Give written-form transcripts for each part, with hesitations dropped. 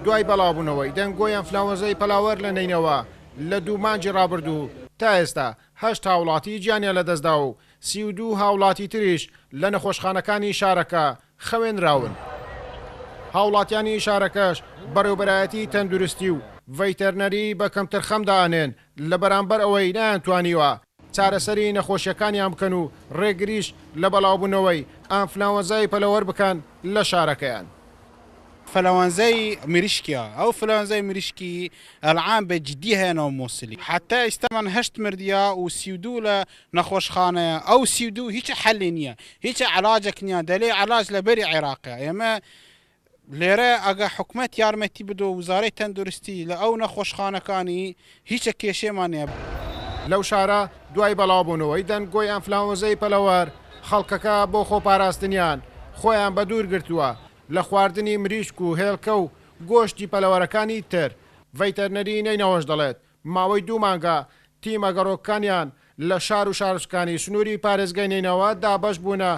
دوای بەڵاوبوونەوەی دەنگۆی ئەنفلەوەنزای پەلاوەر لە نینەوە لە 2 مانگی ڕابردوو تا ئێستا 8 هاوڵاتی گیانیان لەدەستدا و 32 هاوڵاتی تریش لە نەخۆشخانەکانی شارەکە خەوێنراون. هاوڵاتیانی شارەکەش بەڕێوەبەرایەتی تەندروستی و ڤەیتەرنەری بە کەمتر خەمدانێن لە بەرامبەر ئەوەی نەیانتوانیوە چارەسەری نەخۆشیەکانیان بکەن و ڕێگریش لە بەڵاوبوونەوەی ئەنفلەوەنزای پەلەوەر بکەن لە شارەکەیان. فلوانزي مريشكيا او فلوانزي مريشكي العام بجدي هنا موصلي حتى استمن هشت مرديا وسيودولا نخوش خانه او سيودو هيك حلينيا هيك علاجك نيا دلي علاج لبري عراقي اما ليرا اگه حكومت يارمتي بدو وزاره تندرستي او نخوش خانه كاني هيك كيشي مانيا لەو شارە دوای بەڵاوبوونەوەی دەنگۆی ئەنفلەوەنزای پەلەوەر خەڵکەکە بۆ خۆپاراستنیان خۆیان بە دوور گرتووە لە خواردنی مریشک و هێلکە و گۆشتی پەلەوەرەکانی تر. ڤەیتەرنەری نینەوەش دەڵێت ماوەی 2 مانگە تیمە گەڕۆکانیان لە شار و شارچکانی سنووری پارێزگای نینەوە دابەش بوونە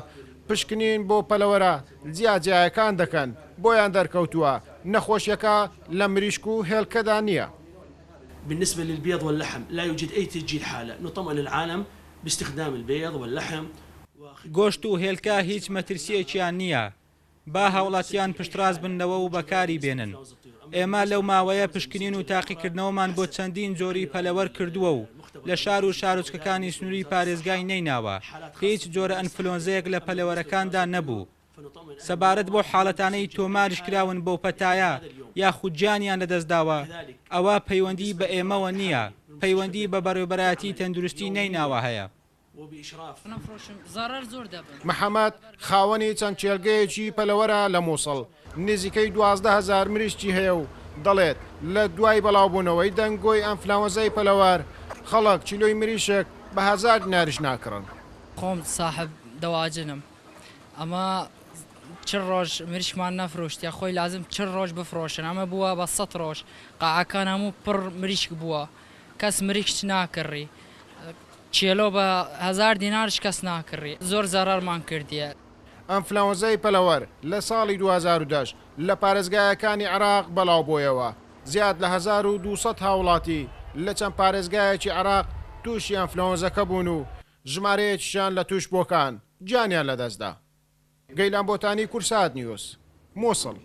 پشکنین بۆ پەلەوەرە جیاجیایەکان دەکەن بۆیان دەرکەوتووە نەخۆشیەکە لە مریشک و هێلکەدا نییە. بالنسبة للبيض واللحم لا يوجد أي تسجيل حالة، نطمئن العالم باستخدام البيض واللحم. گۆشت و هێلکە هیچ مەترسیەکیان نییە. با هاوڵاتیان پشتڕاست بنەوە و بەکاری بێنن. ئێمە لەو ماوەیە پشکنین و تاقیکردنەوەمان بۆ چەندین جۆری پەلەوەر کردووە و لە شار و شارۆچکەکانی سنووری پارێزگای نەیناوە هیچ جۆرە ئەنفلۆنزەیەک لە پەلەوەرەکاندا نەبوو. سەبارەت بۆ حاڵەتانەی تۆماریش کراون بۆ پەتایە یاخود گیانیان لەدەستداوە ئەوە پەیوەندی بە ئێمەوە نییە، پەیوەندی بە بەڕێوەبەرایەتی تەندروستی نەیناوە هەیە. محەممەد خاوەنی چەند چێلگەیەکی پەلەوەرە لە مووسڵ نزیکەی 12,000 مریشتی هەیە و دەڵێت لە دوای بەڵاوبوونەوەی دەنگۆی ئەنفلەوەنزای پەلەوەر خەڵک چیلۆی مریشک بە 1000 دیناریش ناکڕن. خۆم ساحب دەواجنم ئەمە چ ڕۆژ مریشمان نەفرۆشتە خۆی لازم چ ڕۆژ بفرۆشن ئەمە بووە بە 100 ڕۆژ قاعەکان هەموو پڕ مریشک بووە کەس مریشت ناکڕی چێلۆ بە 1000 دینارش کەس ناکڕی زۆر زەرەرمان کردیە. ئەنفلەوەنزای پەلەوەر لە ساڵی 2010 لە پارێزگایەکانی عێراق بەڵاو بۆیەوە زیاد لە 1200 هاوڵاتی لە چەند پارێزگایەکی عێراق تووشی ئەنفلەوەنزەکە بوون و ژمارەیەکیشان لە توش بۆکان گیانیان لەدەستدا. گەیلان بۆتانی کورسات نیوز مووسڵ.